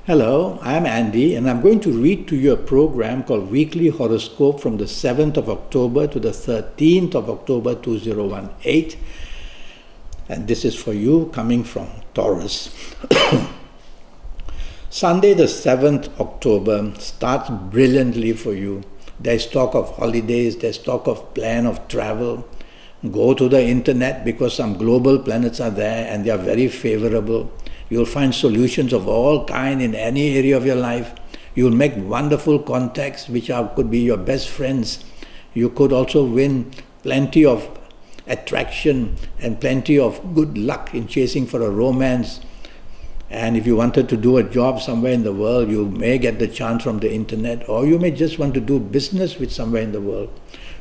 Hello, I'm Andy, and I'm going to read to you a program called Weekly Horoscope from the 7th of October to the 13th of October 2018. And this is for you coming from Taurus. Sunday the 7th October starts brilliantly for you. There's talk of holidays, there's talk of plan of travel. Go to the internet because some global planets are there and they are very favorable. You'll find solutions of all kind in any area of your life. You'll make wonderful contacts which could be your best friends. You could also win plenty of attraction and plenty of good luck in chasing for a romance. And if you wanted to do a job somewhere in the world, you may get the chance from the internet, or you may just want to do business with somewhere in the world.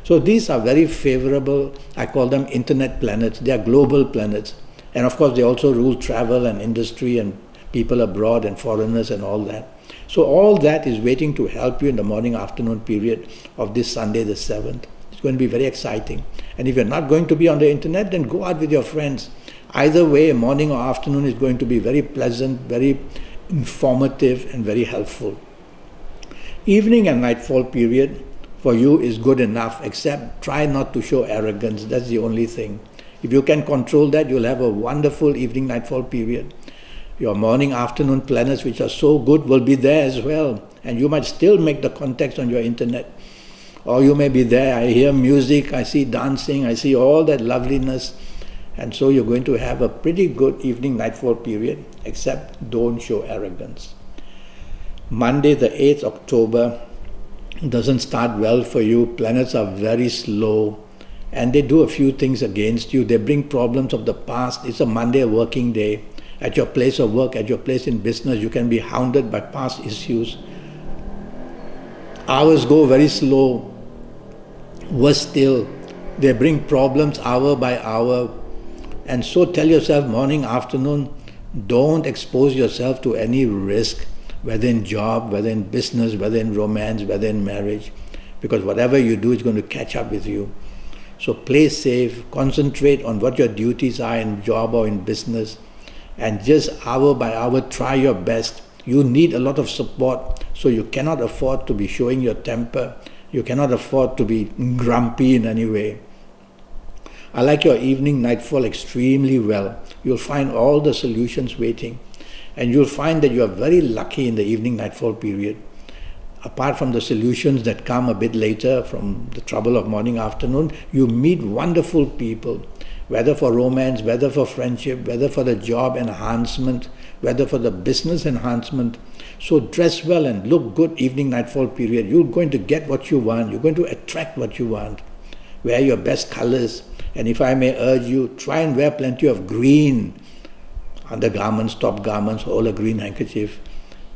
So these are very favorable. I call them internet planets. They are global planets. And of course, they also rule travel and industry and people abroad and foreigners and all that. So all that is waiting to help you in the morning-afternoon period of this Sunday the 7th. It's going to be very exciting. And if you're not going to be on the internet, then go out with your friends. Either way, morning or afternoon is going to be very pleasant, very informative and very helpful. Evening and nightfall period for you is good enough, except try not to show arrogance. That's the only thing. If you can control that, you'll have a wonderful evening-nightfall period. Your morning-afternoon planets, which are so good, will be there as well. And you might still make the contacts on your internet. Or you may be there, I hear music, I see dancing, I see all that loveliness. And so you're going to have a pretty good evening-nightfall period, except don't show arrogance. Monday the 8th October doesn't start well for you. Planets are very slow. And they do a few things against you. They bring problems of the past. It's a Monday working day. At your place of work, at your place in business, you can be hounded by past issues. Hours go very slow. Worse still, they bring problems hour by hour. And so tell yourself morning, afternoon, don't expose yourself to any risk, whether in job, whether in business, whether in romance, whether in marriage. Because whatever you do is going to catch up with you. So play safe, concentrate on what your duties are in job or in business, and just hour by hour try your best. You need a lot of support, so you cannot afford to be showing your temper. You cannot afford to be grumpy in any way. I like your evening nightfall extremely well. You'll find all the solutions waiting, and you'll find that you are very lucky in the evening nightfall period. Apart from the solutions that come a bit later from the trouble of morning, afternoon, you meet wonderful people, whether for romance, whether for friendship, whether for the job enhancement, whether for the business enhancement. So dress well and look good evening nightfall period. You're going to get what you want. You're going to attract what you want. Wear your best colors. And if I may urge you, try and wear plenty of green undergarments, top garments, or a green handkerchief.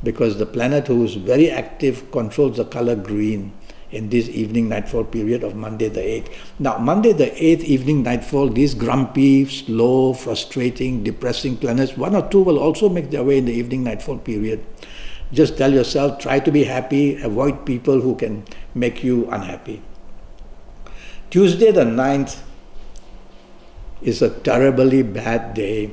Because the planet who is very active controls the color green in this evening nightfall period of Monday the 8th. Now Monday the 8th evening nightfall, these grumpy, slow, frustrating, depressing planets, one or two will also make their way in the evening nightfall period. Just tell yourself, try to be happy, avoid people who can make you unhappy. Tuesday the 9th is a terribly bad day.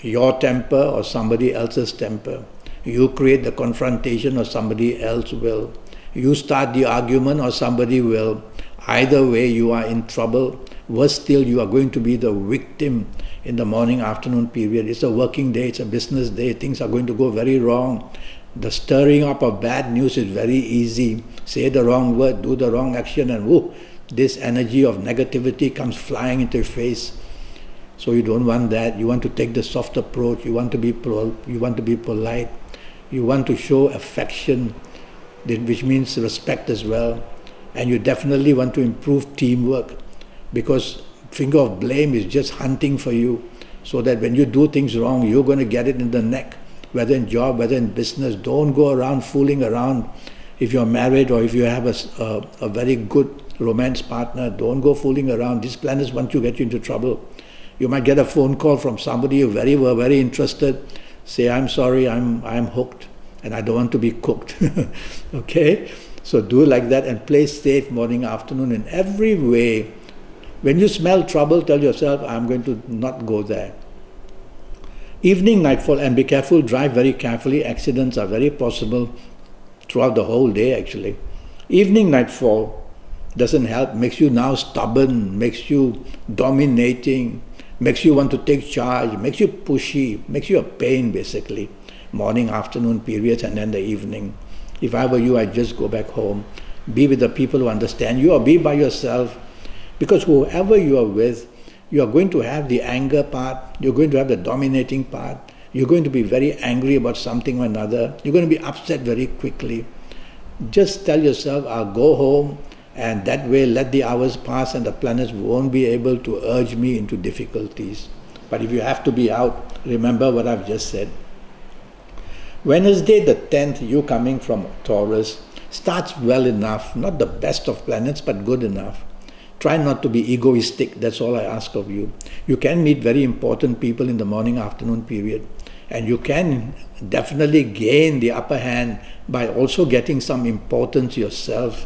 Your temper or somebody else's temper. You create the confrontation or somebody else will. You start the argument or somebody will. Either way you are in trouble. Worse still, you are going to be the victim in the morning-afternoon period. It's a working day, it's a business day. Things are going to go very wrong. The stirring up of bad news is very easy. Say the wrong word, do the wrong action, and whoo, this energy of negativity comes flying into your face. So you don't want that. You want to take the soft approach. You want to be polite. You want to show affection, which means respect as well. And you definitely want to improve teamwork, because finger of blame is just hunting for you, so that when you do things wrong, you're going to get it in the neck, whether in job, whether in business. Don't go around fooling around. If you're married or if you have a very good romance partner, don't go fooling around. These planets want to get you into trouble. You might get a phone call from somebody you were very interested. Say, I'm sorry, I'm hooked and I don't want to be cooked. Okay? So do like that and play safe morning, afternoon in every way. When you smell trouble, tell yourself, I'm going to not go there. Evening nightfall, and be careful, drive very carefully. Accidents are very possible throughout the whole day actually. Evening nightfall doesn't help, makes you now stubborn, makes you dominating, makes you want to take charge, makes you pushy, makes you a pain basically. Morning, afternoon periods, and then the evening. If I were you, I'd just go back home, be with the people who understand you, or be by yourself, because whoever you are with, you are going to have the anger part, you're going to have the dominating part, you're going to be very angry about something or another, you're going to be upset very quickly. Just tell yourself, I'll go home, and that way let the hours pass and the planets won't be able to urge me into difficulties. But if you have to be out, remember what I've just said. Wednesday the 10th, you coming from Taurus, starts well enough, not the best of planets, but good enough. Try not to be egoistic, that's all I ask of you. You can meet very important people in the morning-afternoon period, and you can definitely gain the upper hand by also getting some importance yourself.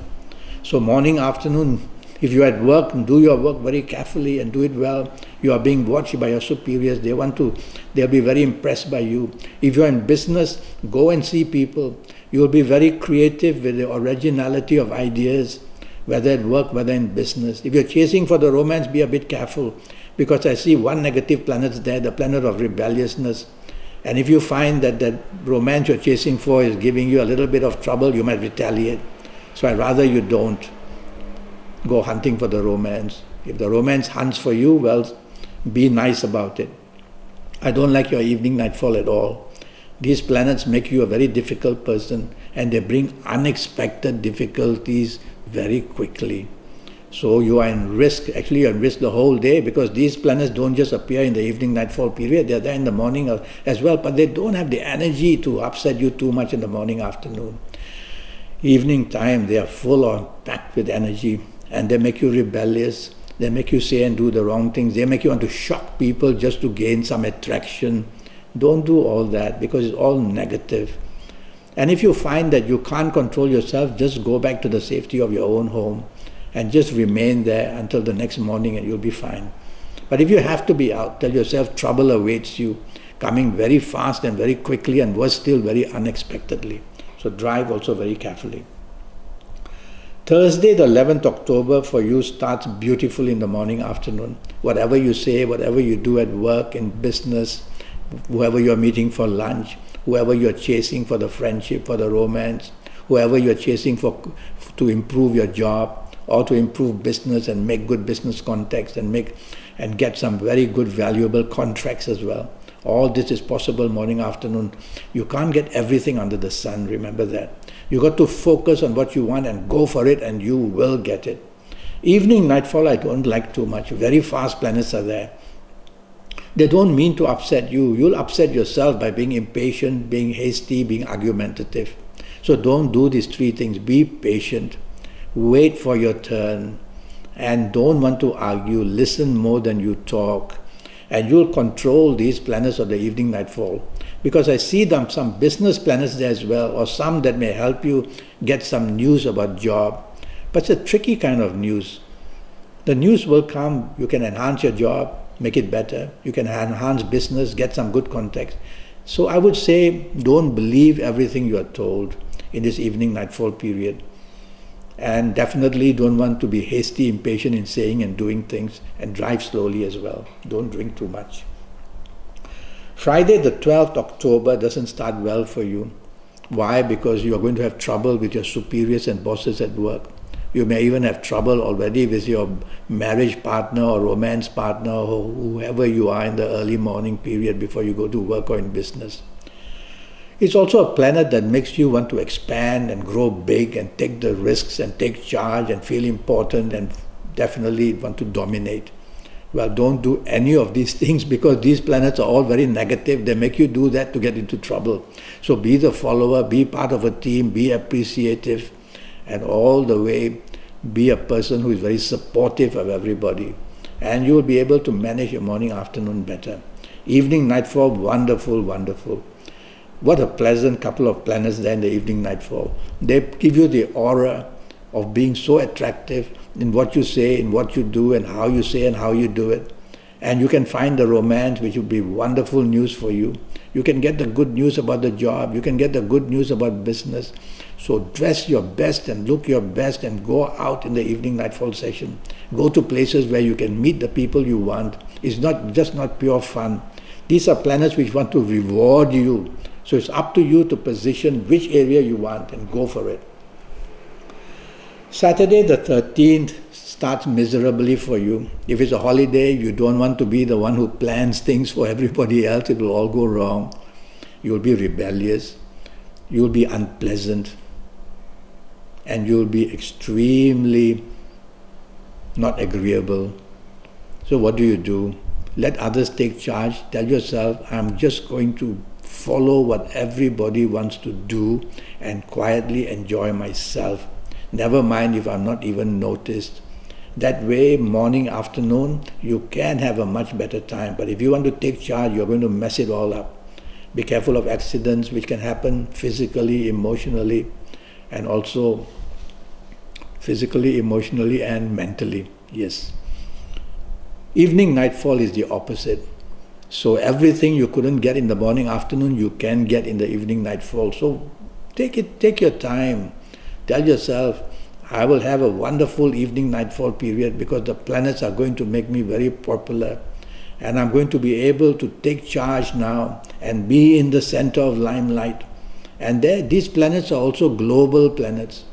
So morning, afternoon, if you're at work, do your work very carefully and do it well. You are being watched by your superiors, they'll be very impressed by you. If you're in business, go and see people. You'll be very creative with the originality of ideas, whether at work, whether in business. If you're chasing for the romance, be a bit careful, because I see one negative planet there, the planet of rebelliousness. And if you find that that romance you're chasing for is giving you a little bit of trouble, you might retaliate. So I'd rather you don't go hunting for the romance. If the romance hunts for you, well, be nice about it. I don't like your evening nightfall at all. These planets make you a very difficult person, and they bring unexpected difficulties very quickly. So you are in risk, actually you're in risk the whole day, because these planets don't just appear in the evening nightfall period, they're there in the morning as well, but they don't have the energy to upset you too much in the morning, afternoon. Evening time, they are full on, packed with energy, and they make you rebellious, they make you say and do the wrong things, they make you want to shock people just to gain some attraction. Don't do all that, because it's all negative. And if you find that you can't control yourself, just go back to the safety of your own home and just remain there until the next morning and you'll be fine. But if you have to be out, tell yourself trouble awaits you, coming very fast and very quickly, and worse still, very unexpectedly. So drive also very carefully. Thursday the 11th October for you starts beautifully in the morning, afternoon. Whatever you say, whatever you do at work, in business, whoever you're meeting for lunch, whoever you're chasing for the friendship, for the romance, whoever you're chasing to improve your job or to improve business and make good business contacts and get some very good valuable contracts as well. All this is possible morning, afternoon. You can't get everything under the sun, remember that. You got to focus on what you want and go for it, and you will get it. Evening nightfall I don't like too much. Very fast planets are there. They don't mean to upset you. You'll upset yourself by being impatient, being hasty, being argumentative. So don't do these three things. Be patient, wait for your turn, and don't want to argue. Listen more than you talk. And you'll control these planets of the evening nightfall. Because I see some business planets there as well, or some that may help you get some news about job. But it's a tricky kind of news. The news will come, you can enhance your job, make it better. You can enhance business, get some good contacts. So I would say, don't believe everything you are told in this evening nightfall period. And definitely don't want to be hasty, impatient in saying and doing things, and drive slowly as well. Don't drink too much. Friday the 12th October doesn't start well for you. Why? Because you are going to have trouble with your superiors and bosses at work. You may even have trouble already with your marriage partner or romance partner or whoever you are in the early morning period before you go to work or in business. It's also a planet that makes you want to expand and grow big and take the risks and take charge and feel important and definitely want to dominate. Well, don't do any of these things, because these planets are all very negative. They make you do that to get into trouble. So be the follower, be part of a team, be appreciative, and all the way be a person who is very supportive of everybody. And you will be able to manage your morning, afternoon better. Evening, nightfall, wonderful, wonderful. What a pleasant couple of planets there in the evening nightfall. They give you the aura of being so attractive in what you say, in what you do, and how you say and how you do it. And you can find the romance, which will be wonderful news for you. You can get the good news about the job. You can get the good news about business. So dress your best and look your best and go out in the evening nightfall session. Go to places where you can meet the people you want. It's not just not pure fun. These are planets which want to reward you. So it's up to you to position which area you want and go for it. Saturday the 13th starts miserably for you. If it's a holiday, you don't want to be the one who plans things for everybody else. It will all go wrong. You'll be rebellious. You'll be unpleasant. And you'll be extremely not agreeable. So what do? Let others take charge. Tell yourself, I'm just going to follow what everybody wants to do and quietly enjoy myself. Never mind if I'm not even noticed. That way, morning, afternoon, you can have a much better time. But if you want to take charge, you're going to mess it all up. Be careful of accidents which can happen physically, emotionally, and also physically, emotionally, and mentally. Yes. Evening nightfall is the opposite. So everything you couldn't get in the morning, afternoon, you can get in the evening nightfall. So take your time. Tell yourself, I will have a wonderful evening nightfall period because the planets are going to make me very popular. And I'm going to be able to take charge now and be in the center of limelight. And these planets are also global planets.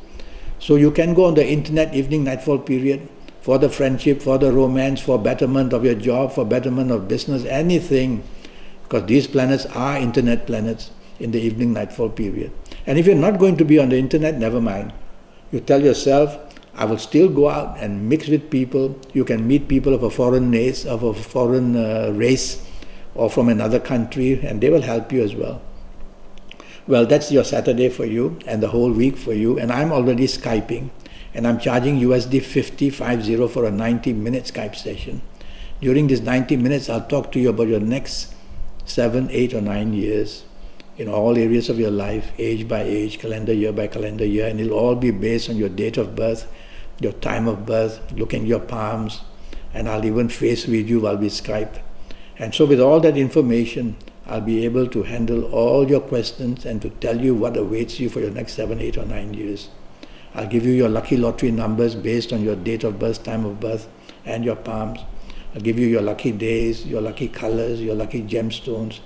So you can go on the internet evening nightfall period for the friendship, for the romance, for betterment of your job, for betterment of business, anything. Because these planets are internet planets in the evening nightfall period. And if you're not going to be on the internet, never mind. You tell yourself, I will still go out and mix with people. You can meet people of a foreign race, or from another country, and they will help you as well. Well, that's your Saturday for you and the whole week for you. And I'm already Skyping, and I'm charging USD 50 for a 90-minute Skype session. During these 90 minutes, I'll talk to you about your next 7, 8, or 9 years in all areas of your life, age by age, calendar year by calendar year, and it'll all be based on your date of birth, your time of birth, look in your palms, and I'll even face read you while we Skype. And so with all that information, I'll be able to handle all your questions and to tell you what awaits you for your next 7, 8, or 9 years. I'll give you your lucky lottery numbers based on your date of birth, time of birth, and your palms. I'll give you your lucky days, your lucky colors, your lucky gemstones,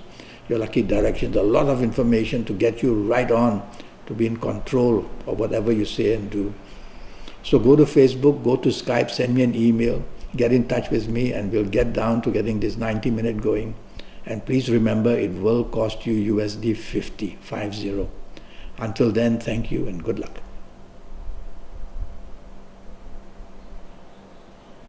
your lucky directions, a lot of information to get you right on to be in control of whatever you say and do. So go to Facebook, go to Skype, send me an email, get in touch with me, and we'll get down to getting this 90-minute going. And please remember, it will cost you USD 50. Until then, thank you and good luck.